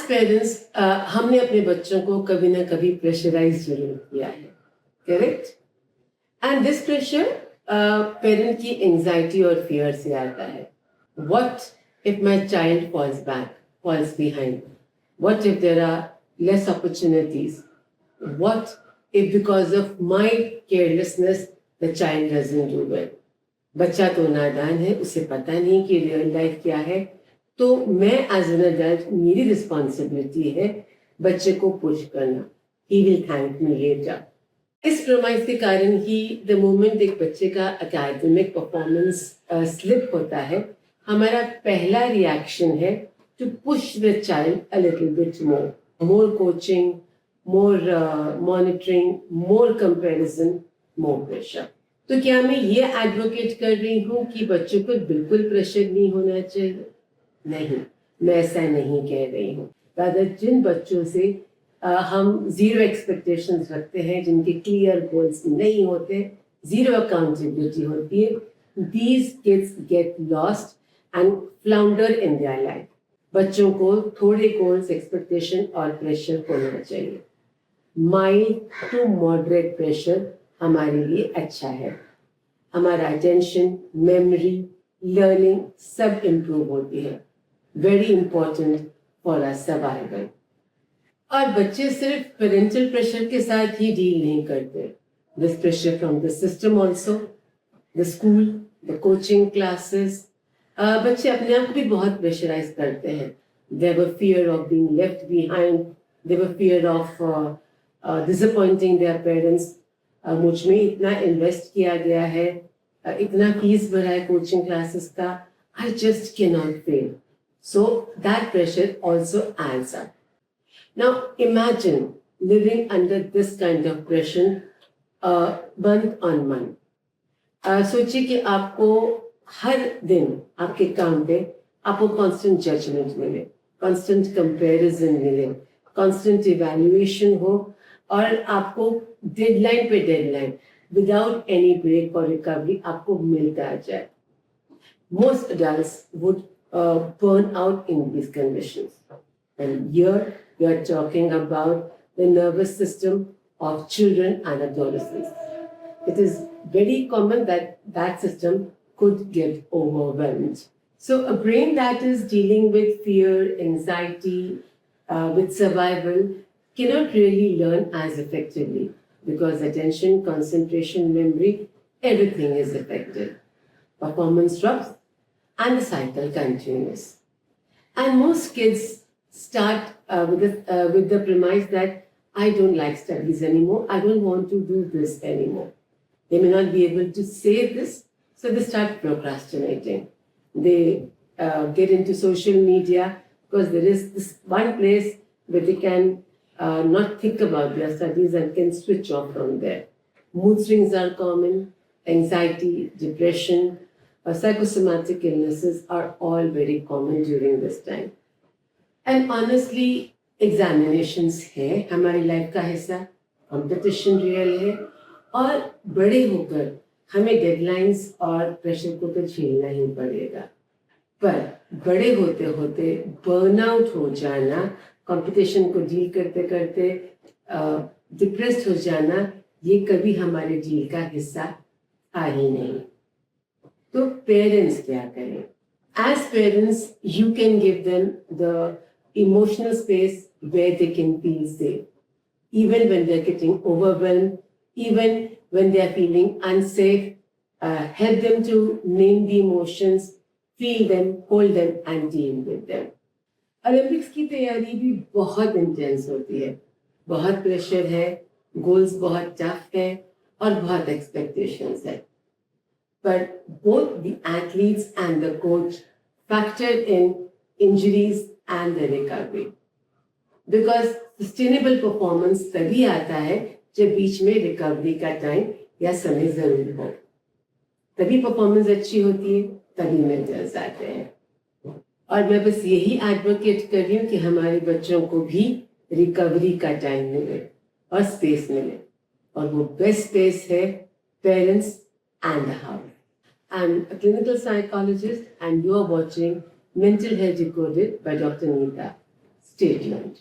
Parents हमने अपने बच्चों को कभी ना कभी प्रेशराइज जरूर किया है, correct? And this pressure parent की एंजाइटी और फियर से आता है. What if my child falls back, falls behind? What if there are less opportunities? What if because of my carelessness the child doesn't do well? बच्चा तो नादान है, उसे पता नहीं कि रियल लाइफ क्या है. तो मैं एज एन अडल्ट, मेरी रिस्पॉन्सिबिलिटी है बच्चे को पुश करना. He will thank me later. इस प्रमाइस के कारण ही द मोमेंट एक बच्चे का एकेडमिक परफॉर्मेंस स्लिप होता है, हमारा पहला रिएक्शन है to push the child a little bit more coaching, more monitoring, more comparison, more pressure. तो क्या मैं ये एडवोकेट कर रही हूँ कि बच्चों को बिल्कुल प्रेशर नहीं होना चाहिए? नहीं, मैं ऐसा नहीं कह रही हूँ. रादर जिन बच्चों से हम जीरो एक्सपेक्टेशंस रखते हैं, जिनके क्लियर गोल्स नहीं होते, जीरो अकाउंटेबिलिटी होती है, these kids get lost and flounder in their life. बच्चों को थोड़े गोल्स, एक्सपेक्टेशन और प्रेशर होना चाहिए. माइल्ड टू मॉडरेट प्रेशर हमारे लिए अच्छा है. हमारा अटेंशन, मेमोरी, लर्निंग सब इम्प्रूव होती है. Very important for our survival. और बच्चे सिर्फ पेरेंटल प्रेशर के साथ ही डील नहीं करते. This pressure from the system also, the school, the coaching classes. बच्चे अपने आप को भी बहुत प्रेशराइज करते हैं. They have a fear of being left behind. They have a fear of disappointing their parents. मुझ में इतना इन्वेस्ट किया गया है, इतना फीस भरा है कोचिंग क्लासेस का, I just cannot fail. So that pressure also adds up. Now imagine living under this kind of pressure month on month. सोचिए कि आपको हर दिन आपके काम पे आपको constant judgment मिले, constant comparison मिले, constant evaluation हो, और आपको डेडलाइन पे डेडलाइन विदाउट एनी ब्रेक और रिकवरी आपको मिलता जाए. Most adults would burn out in these conditions. And here we are talking about the nervous system of children and adolescents. It is very common that that system could get overwhelmed. So a brain that is dealing with fear, anxiety, with survival cannot really learn as effectively because attention, concentration, memory, everything is affected. Performance drops and the cycle continues. And most kids start with the premise that I don't like studies anymore, I don't want to do this anymore. They may not be able to say this, so they start procrastinating. They get into social media because there is this one place where they can not think about their studies and can switch off from there. Mood swings are common, anxiety, depression, psychosomatic illnesses are all very common during this time. And honestly, examinations है हमारी life का हिस्सा, competition real है, और बड़े होकर हमें deadlines और प्रेशर को तो झेलना ही पड़ेगा. पर बड़े होते होते बर्नआउट हो जाना, कंपटीशन को डील करते करते डिप्रेस्ड हो जाना, ये कभी हमारे डील का हिस्सा आ ही नहीं. तो पेरेंट्स क्या करें? As parents you can give them the emotional space where they can feel safe, even when they're getting overwhelmed, even when they're feeling unsafe. Help them to name the emotions, feel them, hold them and deal with them. Olympics की तैयारी भी बहुत intense होती है, बहुत pressure है, goals बहुत tough है और बहुत एक्सपेक्टेशंस है. But both the athletes and the coach factor in injuries and the recovery. Because sustainable performance तभी आता है जब बीच में रिकवरी का टाइम या समय जरूर हो. तभी परफॉर्मेंस अच्छी होती है, तभी मेडल्स आते हैं. और मैं बस यही एडवोकेट कर रही हूँ कि हमारे बच्चों को भी रिकवरी का टाइम मिले और स्पेस मिले, और वो बेस्ट स्पेस है parents and the house. I am a clinical psychologist and you are watching Mental Health Decoded by Dr. Neeta. Stay tuned.